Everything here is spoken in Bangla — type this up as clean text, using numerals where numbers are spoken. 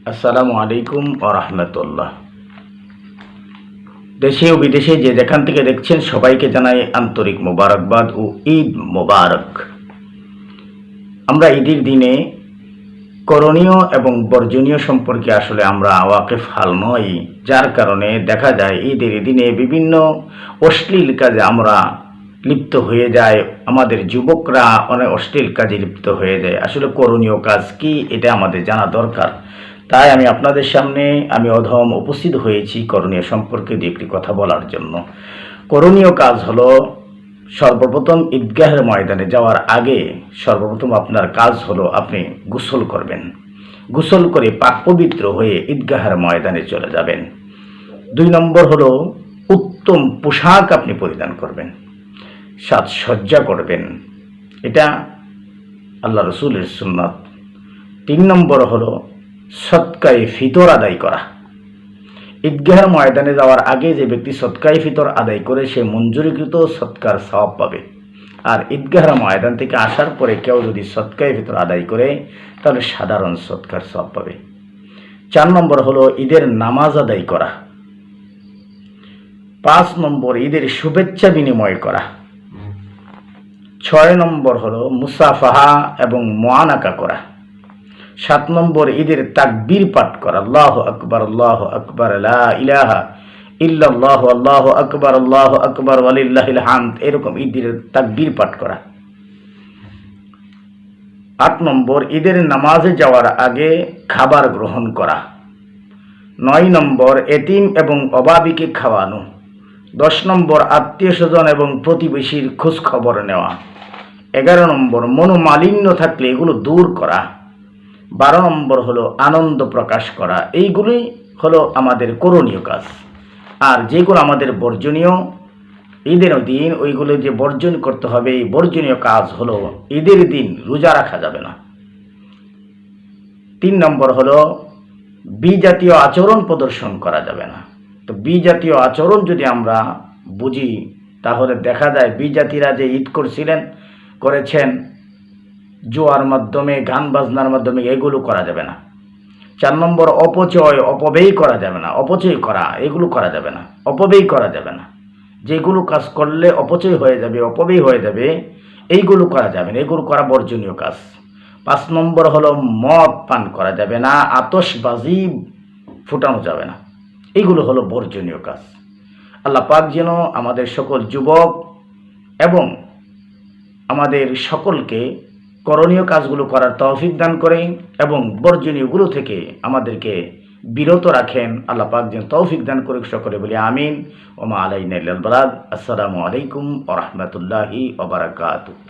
আসসালামু আলাইকুম ওয়া রাহমাতুল্লাহ। দেশে ও বিদেশে যে যেখান থেকে দেখছেন সবাইকে জানাই আন্তরিক মোবারকবাদ ও ঈদ মোবারক। আমরা ঈদের দিনে করণীয় এবং বর্জনীয় সম্পর্কে আসলে আমরা ওয়াকিফ হাল নই, যার কারণে দেখা যায় ঈদের দিনে বিভিন্ন অশ্লীল কাজে আমরা লিপ্ত হয়ে যায়। আমাদের যুবকরা অনেক অশ্লীল কাজে লিপ্ত হয়ে যায়। আসলে করণীয় কাজ কি এটা আমাদের জানা দরকার। তাই আমি আপনাদের সামনে অধম উপস্থিত হয়েছি করণীয় সম্পর্কে দু একটি কথা বলার জন্য। করণীয় কাজ হলো, সর্বপ্রথম ঈদগাহের ময়দানে যাওয়ার আগে সর্বপ্রথম আপনার কাজ হলো আপনি গোসল করবেন। গোসল করে পাক পবিত্র হয়ে ঈদগাহের ময়দানে চলে যাবেন। ২ নম্বর হলো উত্তম পোশাক আপনি পরিধান করবেন, সাজসজ্জা করবেন, এটা আল্লাহ রসুলের সুন্নাত। ৩ নম্বর হলো সদকায়ে ফিতর আদায় করা। ঈদগাহের ময়দানে যাওয়ার আগে যে ব্যক্তি সদকায়ে ফিতর আদায় করে সে মঞ্জুরিকৃত সদকার সওয়াব পাবে। আর ঈদগাহের ময়দান থেকে আসার পরে কেউ যদি সদকায়ে ফিতর আদায় করে তাহলে সাধারণ সদকার সওয়াব পাবে। ৪ নম্বর হলো ঈদের নামাজ আদায় করা। ৫ নম্বর ঈদের শুভেচ্ছা বিনিময় করা। ৬ নম্বর হলো মুসাফাহা এবং মুআনাকা করা। ৭ নম্বর ঈদের তাকবীর পাঠ করা, আল্লাহু আকবার লা ইলাহা ইল্লাল্লাহু আল্লাহু আকবার ওয়ালিল্লাহিল হামদ, এরকম ঈদের তাকবীর পাঠ করা। ৮ নম্বর ঈদের নামাজে যাওয়ার আগে খাবার গ্রহণ করা। ৯ নম্বর এতিম এবং অভাবীকে খাওয়ানো। ১০ নম্বর আত্মীয় স্বজন এবং প্রতিবেশীর খোঁজ খবর নেওয়া। ১১ নম্বর মনোমালিন্য থাকলে এগুলো দূর করা। ১২ নম্বর হলো আনন্দ প্রকাশ করা। এইগুলোই হলো আমাদের করণীয় কাজ। আর যেগুলো আমাদের বর্জনীয় ঈদের দিন, ওইগুলো যে বর্জন করতে হবে, এই বর্জনীয় কাজ হলো ঈদের দিন রোজা রাখা যাবে না। ৩ নম্বর হলো বিজাতীয় আচরণ প্রদর্শন করা যাবে না। তো বিজাতীয় আচরণ যদি আমরা বুঝি তাহলে দেখা যায় বিজাতিরা যে ঈদ করেছেন জোয়ার মাধ্যমে, গান বাজনার মাধ্যমে, এগুলো করা যাবে না। ৪ নম্বর অপব্যয় করা যাবে না। অপচয় করা, এগুলো করা যাবে না। অপব্যয় করা যাবে না। যেগুলো কাজ করলে অপচয় হয়ে যাবে, অপব্যয় হয়ে যাবে, এইগুলো করা যাবে না। এগুলো করা বর্জনীয় কাজ। ৫ নম্বর হলো মদ পান করা যাবে না, আতশবাজি ফুটানো যাবে না। এইগুলো হলো বর্জনীয় কাজ। আল্লাহ পাক যেন আমাদের সকল যুবক এবং আমাদের সকলকে করণীয় কাজগুলো করার তৌফিক দান করেন এবং বর্জনীয়গুলো থেকে আমাদেরকে বিরত রাখেন। আল্লাহ পাক যেন তৌফিক দান করে, সকলে বলি আমিন। ওমা আলাইনা ইল্লাল বালাগ। আসসালামু আলাইকুম ওয়া রাহমাতুল্লাহি ওয়া বারাকাতুহু।